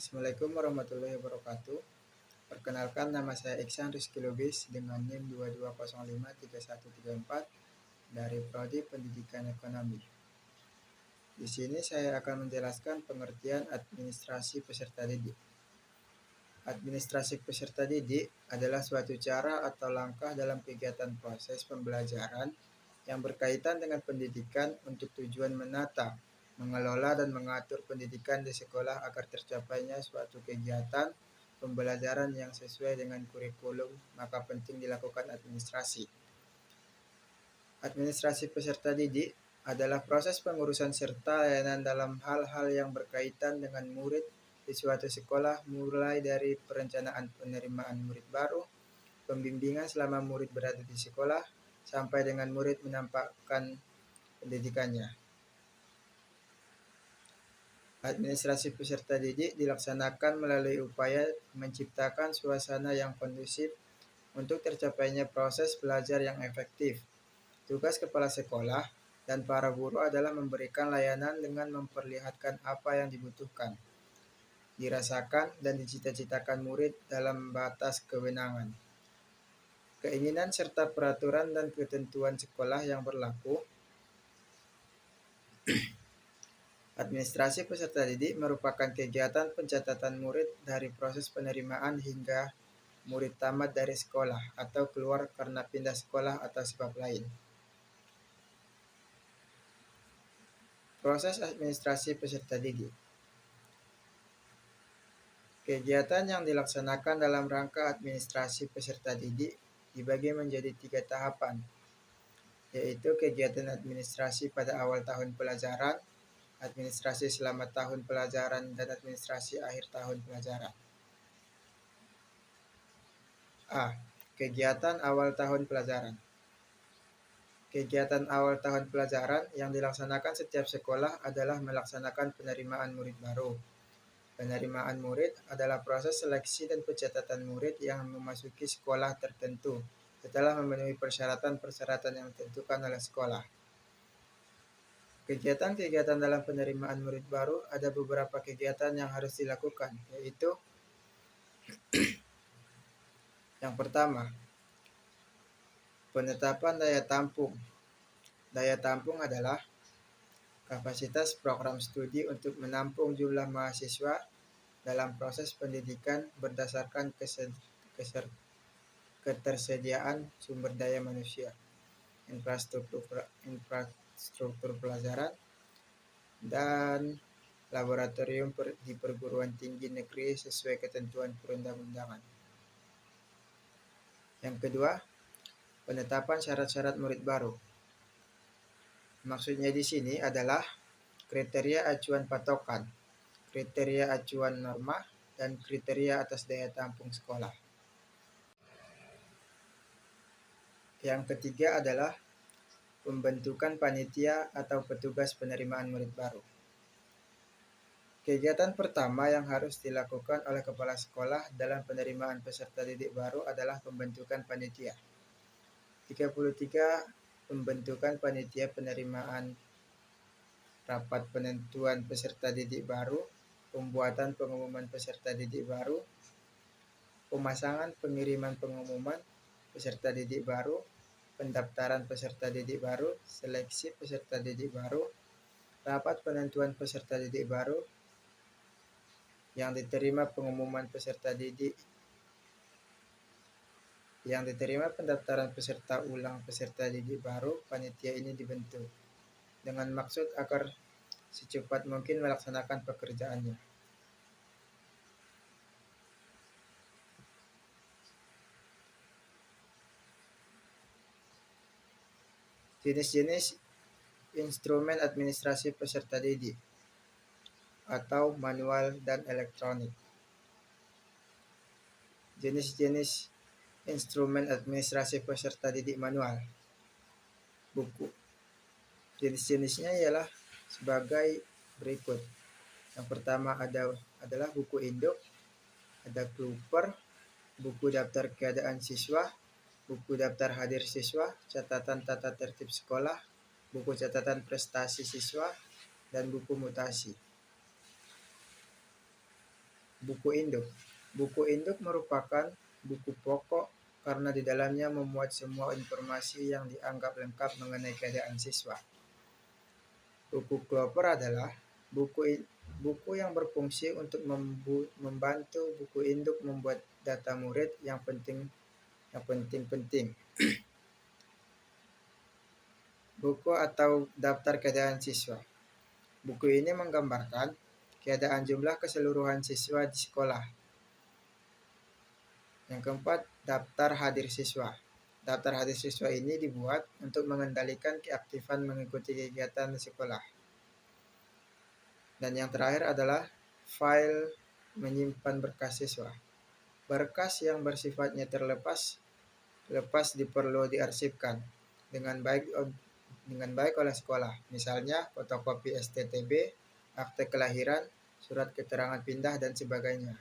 Assalamualaikum warahmatullahi wabarakatuh. Perkenalkan, nama saya Iksan Rizky Lubis dengan NIM 22053134 dari Prodi Pendidikan Ekonomi. Di sini saya akan menjelaskan pengertian administrasi peserta didik. Administrasi peserta didik adalah suatu cara atau langkah dalam kegiatan proses pembelajaran yang berkaitan dengan pendidikan untuk tujuan menata, mengelola dan mengatur pendidikan di sekolah agar tercapainya suatu kegiatan pembelajaran yang sesuai dengan kurikulum, maka penting dilakukan administrasi. Administrasi peserta didik adalah proses pengurusan serta layanan dalam hal-hal yang berkaitan dengan murid di suatu sekolah, mulai dari perencanaan penerimaan murid baru, pembimbingan selama murid berada di sekolah, sampai dengan murid menampakkan pendidikannya. Administrasi peserta didik dilaksanakan melalui upaya menciptakan suasana yang kondusif untuk tercapainya proses belajar yang efektif. Tugas kepala sekolah dan para guru adalah memberikan layanan dengan memperlihatkan apa yang dibutuhkan, dirasakan, dan dicita-citakan murid dalam batas kewenangan, keinginan, serta peraturan dan ketentuan sekolah yang berlaku. Administrasi peserta didik merupakan kegiatan pencatatan murid dari proses penerimaan hingga murid tamat dari sekolah atau keluar karena pindah sekolah atau sebab lain. Proses administrasi peserta didik. Kegiatan yang dilaksanakan dalam rangka administrasi peserta didik dibagi menjadi 3 tahapan, yaitu kegiatan administrasi pada awal tahun pelajaran, administrasi selama tahun pelajaran, dan administrasi akhir tahun pelajaran. A. Kegiatan awal tahun pelajaran. Kegiatan awal tahun pelajaran yang dilaksanakan setiap sekolah adalah melaksanakan penerimaan murid baru. Penerimaan murid adalah proses seleksi dan pencatatan murid yang memasuki sekolah tertentu setelah memenuhi persyaratan-persyaratan yang ditentukan oleh sekolah. Kegiatan-kegiatan dalam penerimaan murid baru ada beberapa kegiatan yang harus dilakukan, yaitu yang pertama, penetapan daya tampung. Daya tampung adalah kapasitas program studi untuk menampung jumlah mahasiswa dalam proses pendidikan berdasarkan ketersediaan sumber daya manusia, infrastruktur pelajaran, dan laboratorium di perguruan tinggi negeri sesuai ketentuan perundang-undangan. Yang kedua, penetapan syarat-syarat murid baru. Maksudnya di sini adalah kriteria acuan patokan, kriteria acuan norma, dan kriteria atas daya tampung sekolah. Yang ketiga adalah pembentukan panitia atau petugas penerimaan murid baru. Kegiatan pertama yang harus dilakukan oleh kepala sekolah dalam penerimaan peserta didik baru adalah pembentukan panitia. 33. Pembentukan panitia penerimaan, rapat penentuan peserta didik baru, pembuatan pengumuman peserta didik baru, pemasangan pengiriman pengumuman peserta didik baru, pendaftaran peserta didik baru, seleksi peserta didik baru, rapat penentuan peserta didik baru, yang diterima pengumuman peserta didik, yang diterima pendaftaran peserta ulang peserta didik baru. Panitia ini dibentuk dengan maksud agar secepat mungkin melaksanakan pekerjaannya. Jenis-jenis instrumen administrasi peserta didik atau manual dan elektronik. Jenis-jenis instrumen administrasi peserta didik manual. Buku. Jenis-jenisnya ialah sebagai berikut. Yang pertama adalah buku induk, ada Kluper, buku daftar keadaan siswa, buku daftar hadir siswa, catatan tata tertib sekolah, buku catatan prestasi siswa, dan buku mutasi. Buku induk. Buku induk merupakan buku pokok karena di dalamnya memuat semua informasi yang dianggap lengkap mengenai keadaan siswa. Buku Clover adalah buku yang berfungsi untuk membantu buku induk membuat data murid yang penting. Buku atau daftar keadaan siswa. Buku ini menggambarkan keadaan jumlah keseluruhan siswa di sekolah. Yang keempat, daftar hadir siswa. Daftar hadir siswa ini dibuat untuk mengendalikan keaktifan mengikuti kegiatan di sekolah. Dan yang terakhir adalah file menyimpan berkas siswa. Berkas yang bersifatnya lepas perlu diarsipkan dengan baik oleh sekolah. Misalnya fotokopi STTB, akte kelahiran, surat keterangan pindah, dan sebagainya.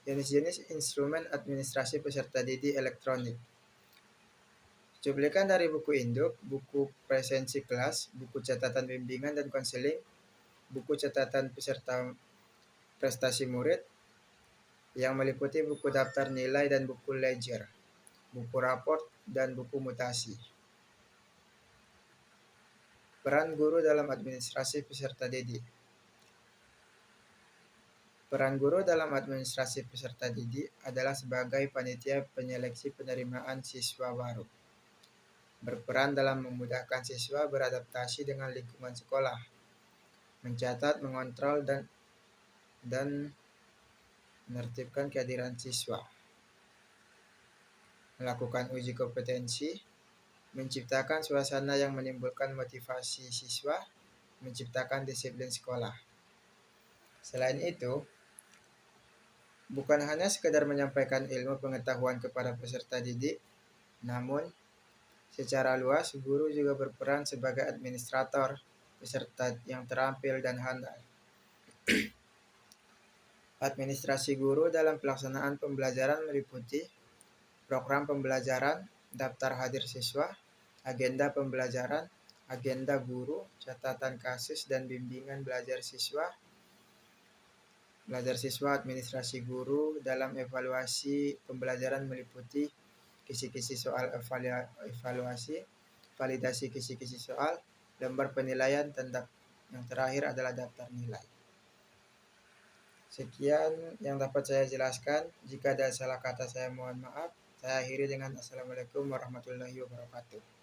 Jenis-jenis instrumen administrasi peserta didik elektronik. Cuplikan dari buku induk, buku presensi kelas, buku catatan bimbingan dan konseling, buku catatan peserta prestasi murid, yang meliputi buku daftar nilai dan buku ledger, buku raport, dan buku mutasi. Peran guru dalam administrasi peserta didik. Peran guru dalam administrasi peserta didik adalah sebagai panitia penyeleksi penerimaan siswa baru. Berperan dalam memudahkan siswa beradaptasi dengan lingkungan sekolah, mencatat, mengontrol, dan menertibkan kehadiran siswa, melakukan uji kompetensi, menciptakan suasana yang menimbulkan motivasi siswa, menciptakan disiplin sekolah. Selain itu, bukan hanya sekedar menyampaikan ilmu pengetahuan kepada peserta didik, namun secara luas guru juga berperan sebagai administrator peserta yang terampil dan handal. Administrasi guru dalam pelaksanaan pembelajaran meliputi program pembelajaran, daftar hadir siswa, agenda pembelajaran, agenda guru, catatan kasus, dan bimbingan belajar siswa. Administrasi guru dalam evaluasi pembelajaran meliputi kisi-kisi soal evaluasi, validasi kisi-kisi soal, lembar penilaian, dan yang terakhir adalah daftar nilai. Sekian yang dapat saya jelaskan. Jika ada salah kata saya mohon maaf. Saya akhiri dengan Assalamualaikum warahmatullahi wabarakatuh.